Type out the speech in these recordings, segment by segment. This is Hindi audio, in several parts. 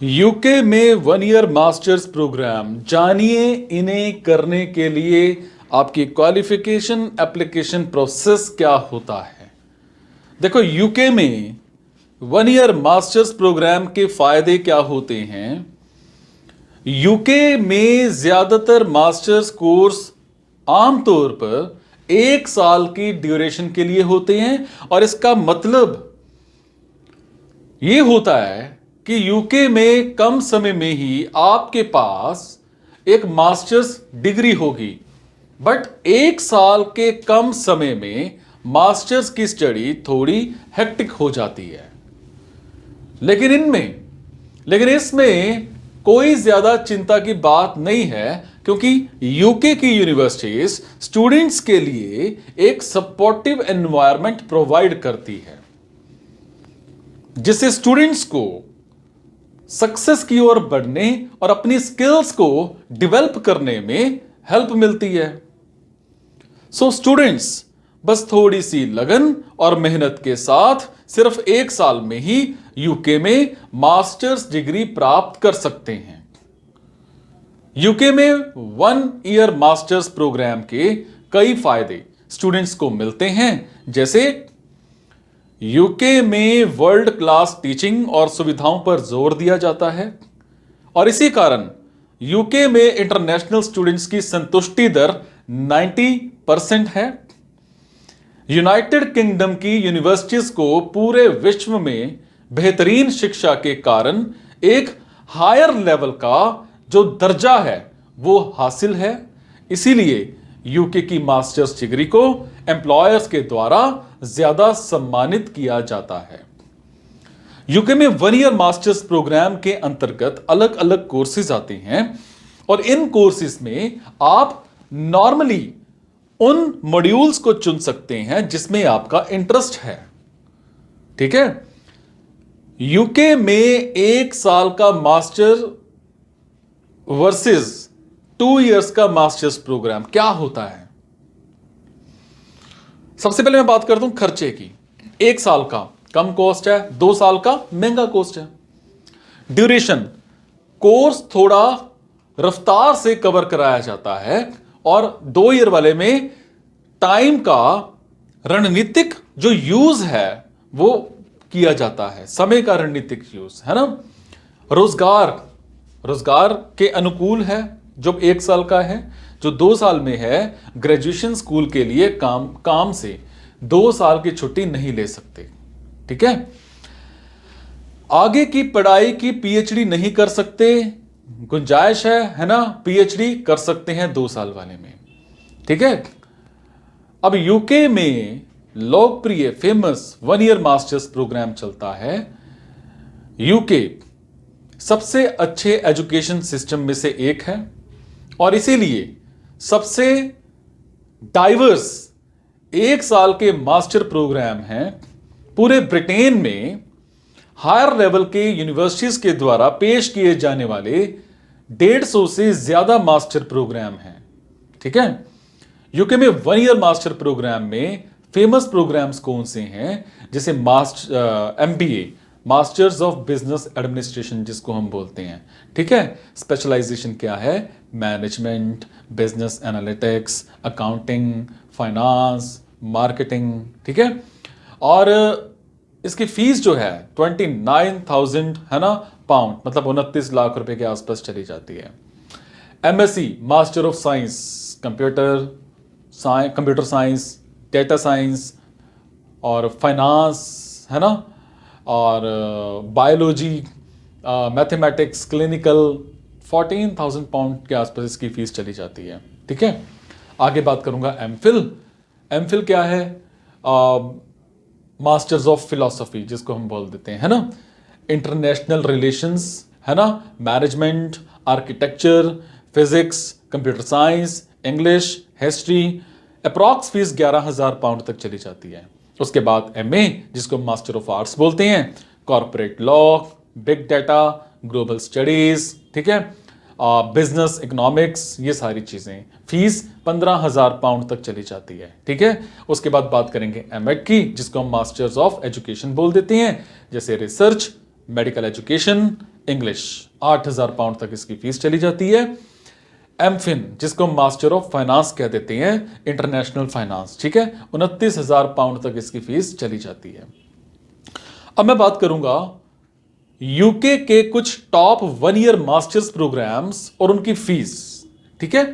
यूके में 1 ईयर मास्टर्स प्रोग्राम जानिए इन्हें करने के लिए आपकी क्वालिफिकेशन एप्लीकेशन प्रोसेस क्या होता है। देखो यूके में 1 ईयर मास्टर्स प्रोग्राम के फायदे क्या होते हैं। यूके में ज्यादातर मास्टर्स कोर्स आमतौर पर 1 साल की ड्यूरेशन के लिए होते हैं और इसका मतलब यह होता है कि यूके में कम समय में ही आपके पास एक मास्टर्स डिग्री होगी। बट 1 साल के कम समय में मास्टर्स की स्टडी थोड़ी हेक्टिक हो जाती है। लेकिन इसमें कोई ज्यादा चिंता की बात नहीं है, क्योंकि यूके की यूनिवर्सिटीज स्टूडेंट्स के लिए एक सपोर्टिव एनवायरनमेंट प्रोवाइड करती है, जिससे स्टूडेंट्स को सक्सेस की ओर बढ़ने और अपनी स्किल्स को डेवलप करने में हेल्प मिलती है। सो स्टूडेंट्स बस थोड़ी सी लगन और मेहनत के साथ सिर्फ 1 साल में ही यूके में मास्टर्स डिग्री प्राप्त कर सकते हैं। यूके में 1 ईयर मास्टर्स प्रोग्राम के कई फायदे स्टूडेंट्स को मिलते हैं, जैसे यूके में वर्ल्ड क्लास टीचिंग और सुविधाओं पर जोर दिया जाता है और इसी कारण यूके में इंटरनेशनल स्टूडेंट्स की संतुष्टि दर 90% है। यूनाइटेड किंगडम की यूनिवर्सिटीज को पूरे विश्व में बेहतरीन शिक्षा के कारण एक हायर लेवल का जो दर्जा है वो हासिल है। इसीलिए यूके की मास्टर्स डिग्री को एम्प्लॉयर्स के द्वारा ज्यादा सम्मानित किया जाता है। यूके में 1 ईयर मास्टर्स प्रोग्राम के अंतर्गत अलग अलग कोर्सेज आते हैं और इन कोर्सेज में आप नॉर्मली उन मॉड्यूल्स को चुन सकते हैं जिसमें आपका इंटरेस्ट है। ठीक है। यूके में 1 साल का मास्टर वर्सेस 2 इयर्स का मास्टर्स प्रोग्राम क्या होता है। सबसे पहले मैं बात करता हूं खर्चे की। 1 साल का कम कॉस्ट है, 2 साल का महंगा कॉस्ट है। ड्यूरेशन, कोर्स थोड़ा रफ्तार से कवर कराया जाता है और 2 ईयर वाले में टाइम का रणनीतिक जो यूज है वो किया जाता है, समय का रणनीतिक यूज है ना। रोजगार के अनुकूल है जो 1 साल का है। जो 2 साल में है ग्रेजुएशन स्कूल के लिए काम से 2 साल की छुट्टी नहीं ले सकते। ठीक है। आगे की पढ़ाई की पीएचडी नहीं कर सकते, गुंजाइश है ना, पीएचडी कर सकते हैं 2 साल वाले में। ठीक है। अब यूके में लोकप्रिय फेमस 1 ईयर मास्टर्स प्रोग्राम चलता है। यूके सबसे अच्छे एजुकेशन सिस्टम में से एक है और इसीलिए सबसे डाइवर्स 1 साल के मास्टर प्रोग्राम हैं। पूरे ब्रिटेन में हायर लेवल के यूनिवर्सिटीज के द्वारा पेश किए जाने वाले 150 से ज्यादा मास्टर प्रोग्राम हैं। ठीक है। यूके में 1 ईयर मास्टर प्रोग्राम में फेमस प्रोग्राम्स कौन से हैं, जैसे MBA, masters of business administration जिसको हम बोलते हैं। ठीक है। स्पेशलाइजेशन क्या है, management, business analytics, accounting, finance, marketing. ठीक है। और इसकी फीस जो है 29,000 है ना पाउंड, मतलब 29 लाख रुपए के आसपास चली जाती है। MSc, master of science, computer science, data science और फाइनेंस है ना, और बायोलॉजी, मैथमेटिक्स, क्लिनिकल, 14,000 पाउंड के आसपास इसकी फीस चली जाती है। ठीक है। आगे बात करूंगा एमफिल क्या है, मास्टर्स ऑफ फिलॉसफी जिसको हम बोल देते हैं, है ना, इंटरनेशनल रिलेशंस है ना, management, architecture, physics, computer science, English, history. Approx fees 11,000 pound तक चली जाती है। उसके बाद MA जिसको मास्टर ऑफ आर्ट्स बोलते हैं, corporate law, big data, global studies. ठीक है। बिजनेस इकोनॉमिक्स, ये सारी चीजें, फीस 15,000 पाउंड तक चली जाती है। ठीक है। उसके बाद बात करेंगे MEd की, जिसको हम मास्टर्स ऑफ एजुकेशन बोल देते हैं, जैसे research, medical education, English 8,000 pound तक इसकी फीस चली जाती है। एमफिन जिसको मास्टर ऑफ फाइनेंस कह देते हैं, इंटरनेशनल फाइनेंस, ठीक है, 29,000 पाउंड तक इसकी फीस चली जाती है। अब मैं बात करूंगा यूके के कुछ टॉप 1 ईयर मास्टर्स प्रोग्राम्स और उनकी फीस, ठीक है।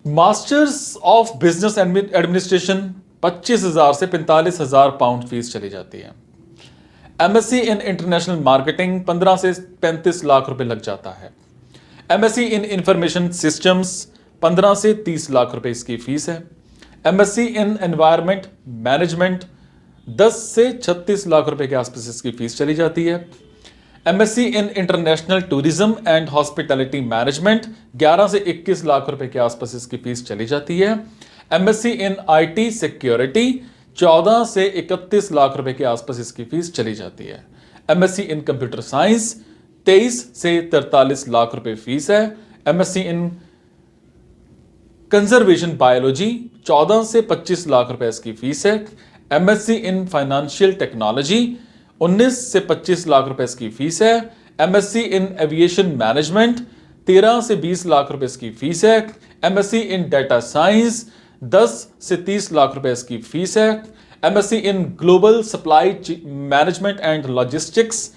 मास्टर्स ऑफ बिजनेस एडमिनिस्ट्रेशन 25,000 से 45,000 पाउंड फीस चली जाती है। एमएससी इन इंटरनेशनल मार्केटिंग 15 से 35 लाख रुपए लग जाता है। एमएससी इन इंफॉर्मेशन सिस्टम्स 15 से 30 लाख रुपए इसकी फीस है। एमएससी इन एनवायरमेंट मैनेजमेंट 10 से 36 लाख रुपए के आसपास इसकी फीस चली जाती है। MSc in international tourism and hospitality management 11 से 21 लाख रुपए के आसपास इसकी फीस चली जाती है। एमएससी इन आईटी सिक्योरिटी 14 से 31 लाख रुपए के आसपास इसकी फीस चली जाती है। एमएससी इन कंप्यूटर साइंस 23 से 43 लाख रुपए फीस है। एमएससी इन कंजर्वेशन बायोलॉजी 14 से 25 लाख रुपए इसकी फीस है। एमएससी इन फाइनेंशियल टेक्नोलॉजी 19 से 25 लाख रुपए इसकी फीस है। एमएससी इन एविएशन मैनेजमेंट 13 से 20 लाख रुपए इसकी फीस है। एमएससी इन डाटा साइंस 10 से 30 लाख रुपए इसकी फीस है। MSc in global supply management and logistics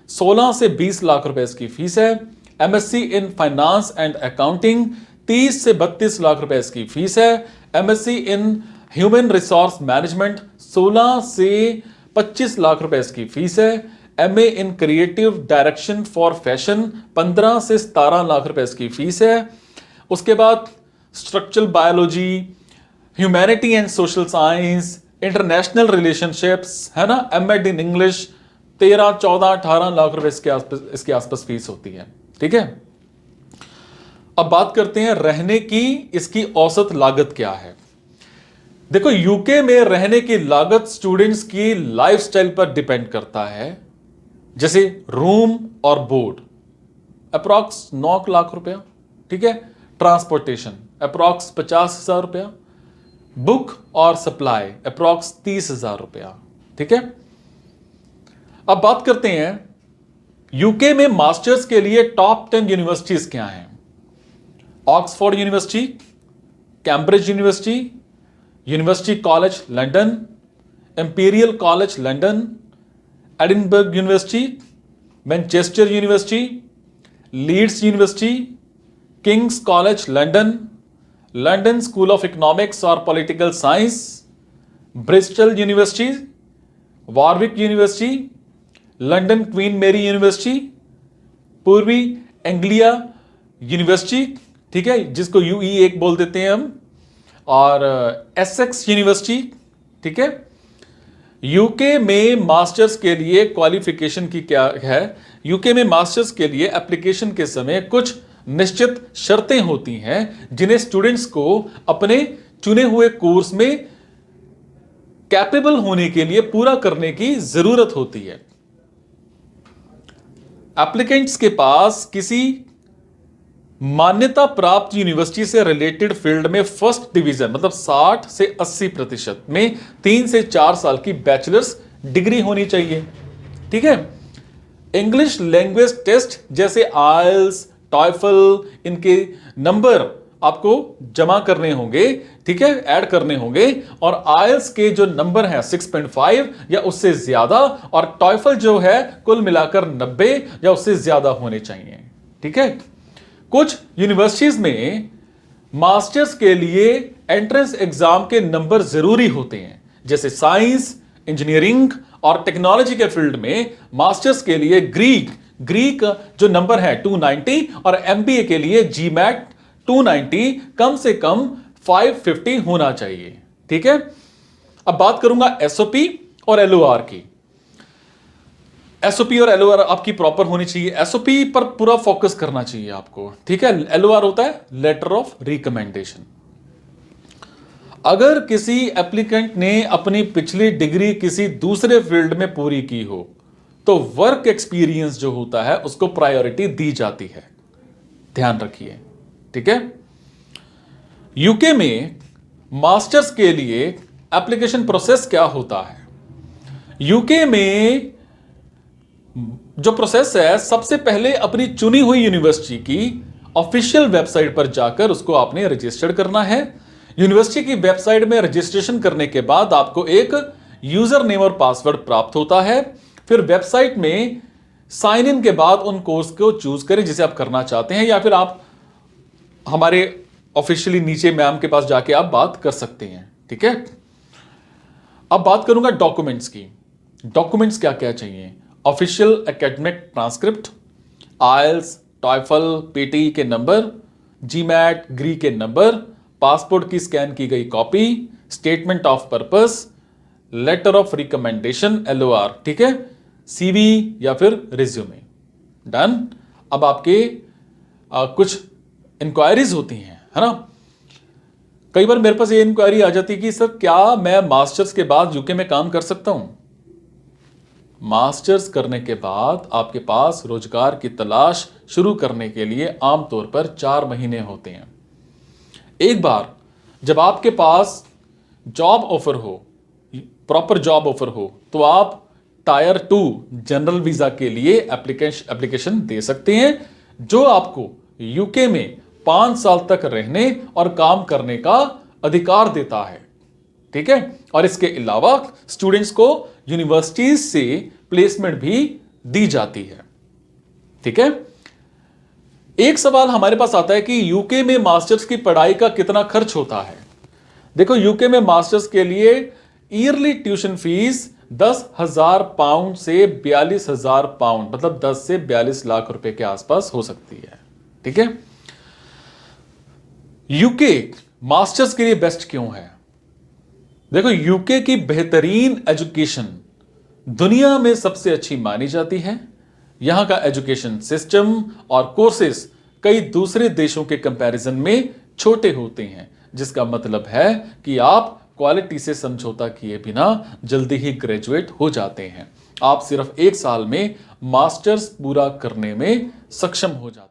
16 से 20 लाख रुपए इसकी फीस है। MSc in finance and accounting 30 से 32 लाख रुपए इसकी फीस है। MSc in human resource management 16 से 25 लाख रुपए इसकी फीस है। MA in creative direction for fashion 15 से 17 लाख रुपए इसकी फीस है। उसके बाद structural biology, humanity and social science, international relationships, है ना, एमएड इन इंग्लिश 13, 14, 18 लाख रुपए इसके आसपास फीस होती है, ठीक है। अब बात करते हैं रहने की, इसकी औसत लागत क्या है। देखो, यूके में रहने की लागत स्टूडेंट्स की लाइफस्टाइल पर डिपेंड करता है। जैसे रूम और बोर्ड अप्रॉक्स 9 लाख रुपया, ठीक है। ट्रांसपोर्टेशन अप्रॉक्स 50,000 रुपया। बुक और सप्लाई अप्रॉक्स 30,000 रुपया, ठीक है। अब बात करते हैं यूके में मास्टर्स के लिए टॉप 10 यूनिवर्सिटीज क्या हैं। Oxford University, Cambridge University, University College London, Imperial College London, Edinburgh University, Manchester University, Leeds University, King's College London, London School of Economics और political science, Bristol University, Warwick University, London Queen Mary University, पूर्वी एंग्लिया यूनिवर्सिटी, ठीक है, जिसको UE1 बोल देते हैं हम, और एसेक्स यूनिवर्सिटी, ठीक है। यूके में मास्टर्स के लिए क्वालिफिकेशन की क्या है। यूके में मास्टर्स के लिए एप्लीकेशन के समय कुछ निश्चित शर्तें होती हैं जिन्हें स्टूडेंट्स को अपने चुने हुए कोर्स में कैपेबल होने के लिए पूरा करने की जरूरत होती है। एप्लीकेंट्स के पास किसी मान्यता प्राप्त यूनिवर्सिटी से रिलेटेड फील्ड में फर्स्ट डिवीजन मतलब 60 से 80% में 3 से 4 साल की बैचलर्स डिग्री होनी चाहिए, ठीक है। इंग्लिश लैंग्वेज टेस्ट जैसे आइल्स, टॉयफल, इनके नंबर आपको जमा करने होंगे, ठीक है, ऐड करने होंगे। और आइल्स के जो नंबर हैं 6.5 या उससे ज्यादा, और टॉयफल जो है कुल मिलाकर 90 या उससे ज्यादा होने चाहिए, ठीक है। कुछ यूनिवर्सिटीज में मास्टर्स के लिए एंट्रेंस एग्जाम के नंबर जरूरी होते हैं। जैसे साइंस, इंजीनियरिंग और टेक्नोलॉजी के फील्ड में मास्टर्स के लिए ग्रीक जो नंबर है 290 और एमबीए के लिए जीमैट 290 कम से कम 550 होना चाहिए, ठीक है। अब बात करूंगा एसओपी और एलओआर की। एसओपी और एलओआर आपकी प्रॉपर होनी चाहिए। एसओपी पर पूरा फोकस करना चाहिए आपको, ठीक है। एलओआर होता है लेटर ऑफ रिकमेंडेशन। अगर किसी एप्लीकेंट ने अपनी पिछली डिग्री किसी दूसरे फील्ड में पूरी की हो तो वर्क एक्सपीरियंस जो होता है उसको प्रायोरिटी दी जाती है, ध्यान रखिए, ठीक है। यूके में मास्टर्स के लिए एप्लीकेशन प्रोसेस क्या होता है। यूके में जो प्रोसेस है, सबसे पहले अपनी चुनी हुई यूनिवर्सिटी की ऑफिशियल वेबसाइट पर जाकर उसको आपने रजिस्टर्ड करना है। यूनिवर्सिटी की वेबसाइट में रजिस्ट्रेशन करने के बाद आपको एक यूजर नेम और पासवर्ड प्राप्त होता है। फिर वेबसाइट में साइन इन के बाद उन कोर्स को चूज करें जिसे आप करना चाहते हैं, या फिर आप हमारे ऑफिशियली नीचे मैम के पास जाके आप बात कर सकते हैं। ठीक है, अब बात करूंगा डॉक्यूमेंट्स की। डॉक्यूमेंट्स क्या क्या चाहिए? Official academic transcript, IELTS, TOEFL, PT के नंबर, जीमैट, ग्री के नंबर, पासपोर्ट की स्कैन की गई copy, statement of purpose, letter of recommendation LOR, ठीक है, सीवी या फिर रिज्यूमे। डन। अब आपके कुछ इंक्वायरीज होती हैं, है ना। कई बार मेरे पास ये इंक्वायरी आ जाती है कि सर क्या मैं मास्टर्स के बाद यूके में काम कर सकता हूं? मास्टर्स करने के बाद आपके पास रोजगार की तलाश शुरू करने के लिए आमतौर पर 4 महीने होते हैं। एक बार जब आपके पास जॉब ऑफर हो, प्रॉपर जॉब ऑफर हो, तो आप टायर 2 जनरल वीजा के लिए एप्लीकेशन दे सकते हैं, जो आपको यूके में 5 साल तक रहने और काम करने का अधिकार देता है। ठीक है, और इसके अलावा स्टूडेंट्स को यूनिवर्सिटीज से प्लेसमेंट भी दी जाती है। ठीक है, एक सवाल हमारे पास आता है कि यूके में मास्टर्स की पढ़ाई का कितना खर्च होता है। देखो, यूके में मास्टर्स के लिए ईयरली ट्यूशन फीस 10,000 पाउंड से 42,000 पाउंड, मतलब 10 से 42 लाख रुपए के आसपास हो सकती है। ठीक है, यूके मास्टर्स के लिए बेस्ट क्यों है? देखो, यूके की बेहतरीन एजुकेशन दुनिया में सबसे अच्छी मानी जाती है। यहां का एजुकेशन सिस्टम और कोर्सेस कई दूसरे देशों के कंपैरिजन में छोटे होते हैं, जिसका मतलब है कि आप क्वालिटी से समझौता किए बिना जल्दी ही ग्रेजुएट हो जाते हैं। आप सिर्फ 1 साल में मास्टर्स पूरा करने में सक्षम हो जाते हैं।